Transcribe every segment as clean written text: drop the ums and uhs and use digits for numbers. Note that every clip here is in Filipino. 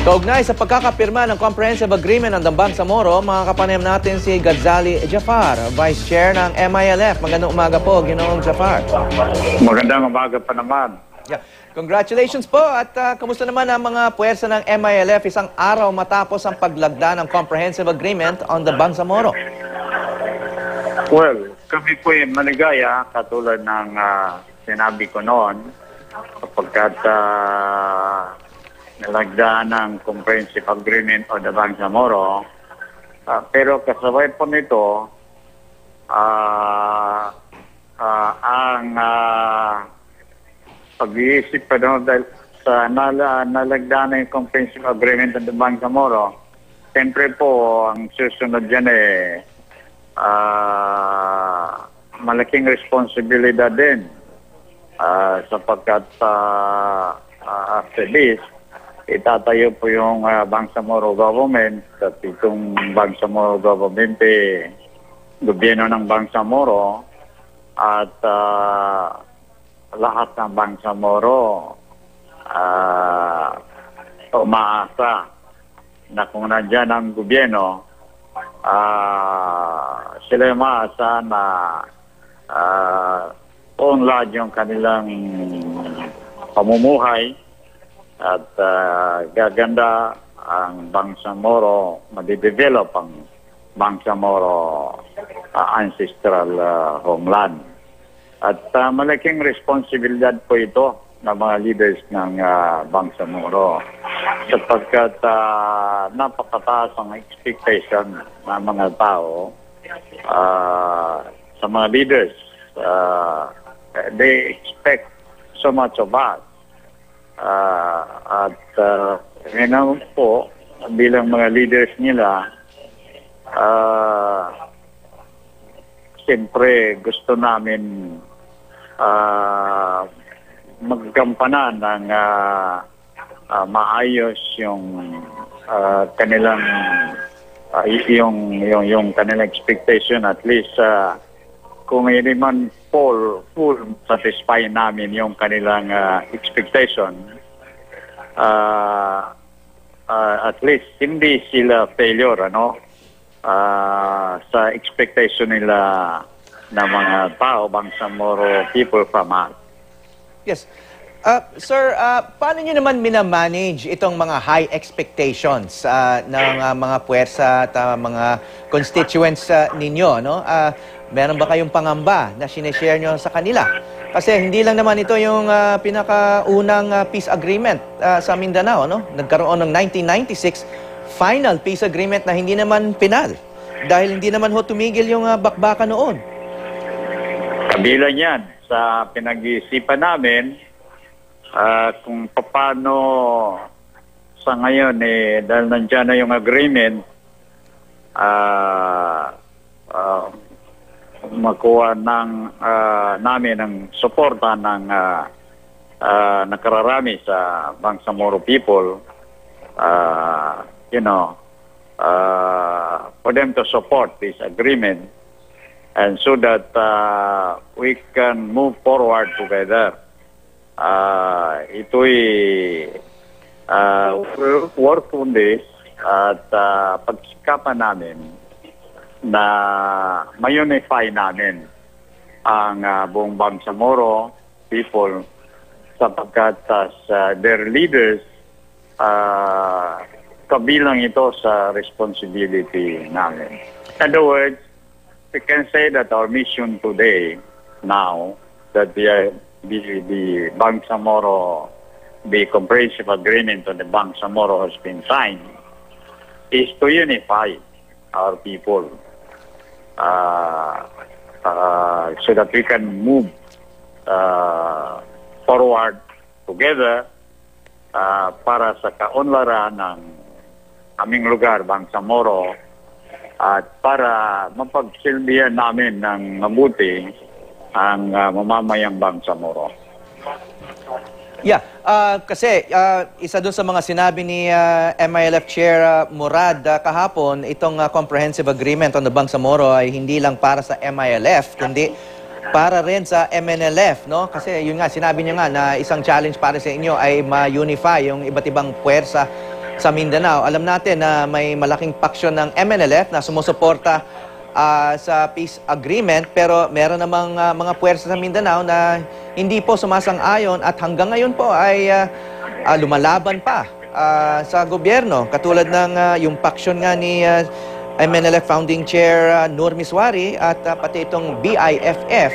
Kaugnay sa pagkakapirma ng Comprehensive Agreement ng Bangsamoro, mga kapanayam natin si Ghazali Jafar, Vice Chair ng MILF. Magandang umaga po, Ginoong Jafar. Magandang umaga pa naman. Yeah. Congratulations po at kamusta naman ang mga puwersa ng MILF isang araw matapos ang paglagda ng Comprehensive Agreement on the Bangsamoro? Well, kami po yung maligaya katulad ng sinabi ko noon kapagkat nalagdaan ng Comprehensive Agreement on the Bangsamoro. Pero kasabay po nito, ang pag-iisip pa doon dahil sa nalagdaan ng Comprehensive Agreement on the Bangsamoro, siyempre po ang susunod dyan malaking responsibilidad din sapagkat after this, itatayo po yung Bangsamoro government at itong Bangsamoro government gobyerno ng Bangsamoro at lahat ng Bangsamoro umaasa na kung nandyan ang gobyerno sila umaasa na unlad yung kanilang pamumuhay at gaganda ang Bangsamoro, madidevelop ang Bangsamoro ancestral homeland. At malaking responsibilidad po ito ng mga leaders ng Bangsamoro sapagkat napakataas ang expectation ng mga tao sa mga leaders. They expect so much of us. Ngayon po, bilang mga leaders nila, siyempre gusto namin maggampanan ng maayos yung kanilang yung kanilang expectation, at least kung hindi man full satisfy namin yung kanilang expectation, at least hindi sila failure sa expectation nila ng mga tao, Bangsamoro people from us. Yes. Sir, paano nyo naman minamanage itong mga high expectations ng mga puwersa at mga constituents ninyo? No? Meron ba kayong pangamba na sineshare nyo sa kanila? Kasi hindi lang naman ito yung pinakaunang peace agreement sa Mindanao. No? Nagkaroon ng 1996 final peace agreement na hindi naman pinal dahil hindi naman tumigil yung bakbakan noon. Kabilang yan sa pinag-iisipan namin kung paano sa ngayon dahil nandiyan na yung agreement, makuha namin ang suporta ng nakararami sa Bangsamoro people, for them to support this agreement and so that we can move forward together. Ito'y work on this at pagsikapan namin na ma-unify namin ang buong Bangsamoro people sapagkat their leaders kabilang ito sa responsibility namin. In other words, we can say that our mission today now that the Bangsamoro, the Comprehensive Agreement on the Bangsamoro has been signed, is to unify our people so that we can move forward together para sa kaunlaran ng aming lugar, Bangsamoro, at para mapagsilbihan namin ng mabuti ang mamamayang Bangsamoro. Yeah, kasi isa doon sa mga sinabi ni MILF Chair Murad kahapon, itong Comprehensive Agreement on the Bangsamoro ay hindi lang para sa MILF, kundi para rin sa MNLF, no? Kasi yun nga, sinabi niyo nga na isang challenge para sa inyo ay ma-unify yung iba't ibang puwersa sa Mindanao. Alam natin na may malaking paksyon ng MNLF na sumusuporta sa peace agreement, pero meron namang mga puwersa sa Mindanao na hindi po sumasang-ayon at hanggang ngayon po ay lumalaban pa sa gobyerno. Katulad ng yung paksyon nga ni MNLF Founding Chair Nur Miswari at pati itong BIFF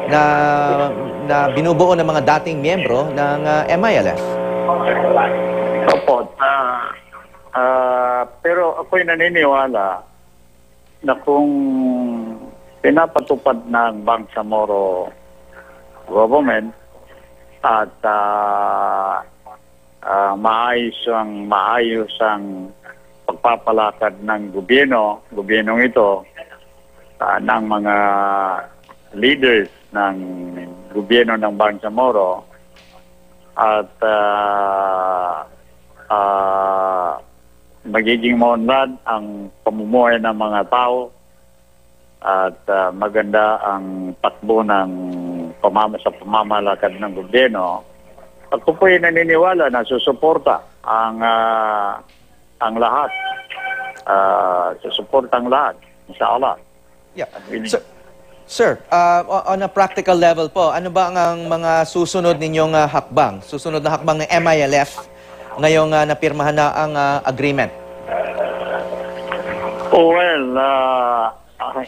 na binubuo ng mga dating miyembro ng MILF. Opo. Pero ako'y naniniwala na kung pinapatupad ng Bangsamoro government at maayos ang pagpapalakad ng gobyernong ito ng mga leaders ng gobyerno ng Bangsamoro at magiging maunlad ang pamumuhay ng mga tao at maganda ang takbo ng sa pamamalakad ng gobyerno. Ako po ay naniniwala na susuporta ang lahat. Susuporta ang lahat. Inshallah. Yeah. Sir, on a practical level po, ano ba ang mga susunod ninyong hakbang? Susunod na hakbang ng MILF ngayong napirmahan na ang agreement? Well,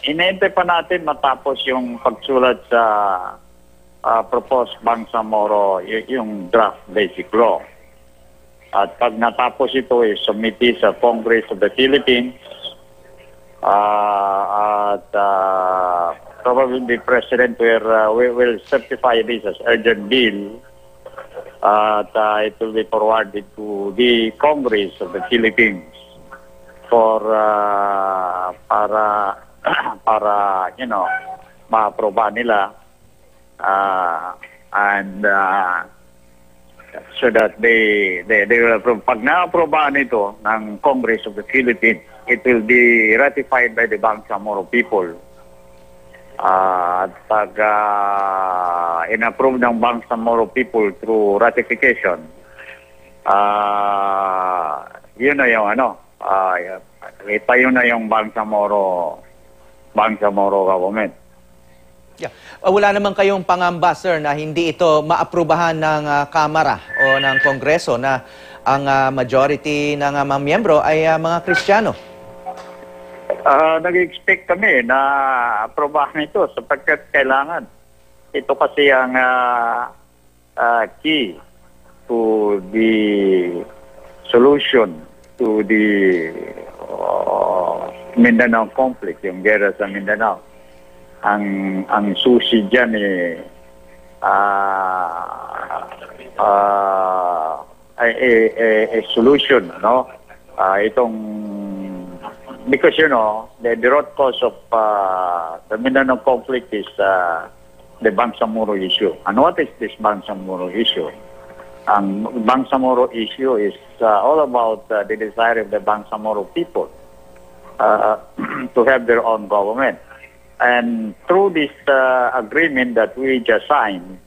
inaantay pa natin matapos yung pagsulat sa proposed Bangsamoro, yung draft basic law. At pag natapos ito, submiti sa Congress of the Philippines at probably the President will certify this as urgent bill at it will be forwarded to the Congress of the Philippines for para ma-aproba nila and so that they will approve. Pag na-aprobahan ito ng Congress of the Philippines, it will be ratified by the Bangsamoro people. At pag in-approve ng Bangsamoro people through ratification, yun na yung itayo na yung Bangsamoro government. Yeah. Wala naman kayong pangamba, sir, na hindi ito maaprubahan ng Kamara o ng Kongreso na ang majority ng mga miyembro ay mga Kristiyano? Nag-expect kami na aprobahan ito sapagkat kailangan. Ito kasi ang key to the solution to the Mindanao conflict, yung gera sa Mindanao. Ang susi dyan a solution, no? Because the root cause of the Mindanao conflict is the Bangsamoro issue. And what is this Bangsamoro issue? Bangsamoro issue is all about the desire of the Bangsamoro people to have their own government. And through this agreement that we just signed,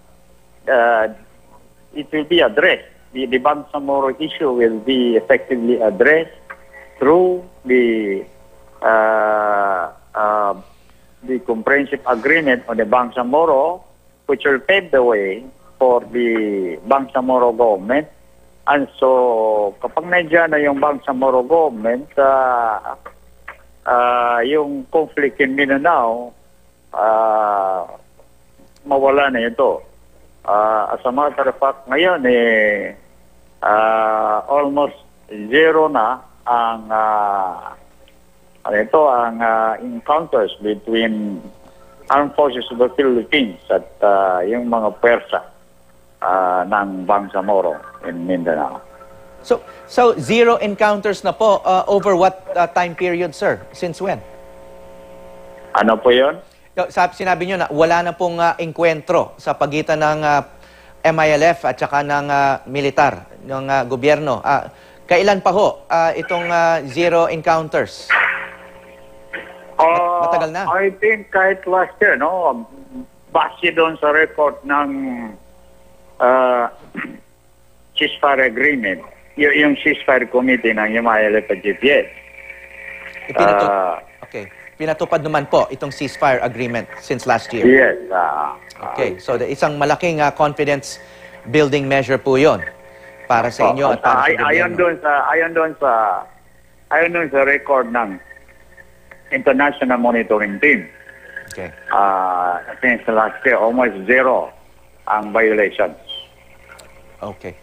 it will be addressed. The Bangsamoro issue will be effectively addressed through the comprehensive agreement on the Bangsamoro, which will pave the way for the Bangsamoro government. And so, kapag nandiyan na yung Bangsamoro government, yung conflict in Mindanao, mawala na ito. As a matter of fact, ngayon, almost zero na ang encounters between armed forces of the Philippines at yung mga puwersa ng Bangsamoro in Mindanao. So zero encounters na po over what time period, sir? Since when? Ano po yun? Sinabi nyo na wala na pong enkwentro sa pagitan ng MILF at saka ng militar, ng gobyerno. Kailan pa ho itong zero encounters? Matagal na. I think kahit last year, no? Base doon sa record ng ceasefire agreement, yung ceasefire committee ng MILF at GPS. Okay. Pinatupad naman po itong ceasefire agreement since last year. Yes. Okay. So, isang malaking confidence building measure po yon para sa inyo at para sa gobyerno. Ayon doon sa record ng International Monitoring Team. Okay. Since last year, almost zero ang violations. Okay.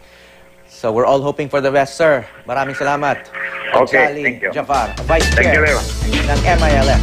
So, we're all hoping for the best, sir. Maraming salamat. Okay, Gonzali thank you. Jafar, Vice Thank Chair you very much. ng MILF.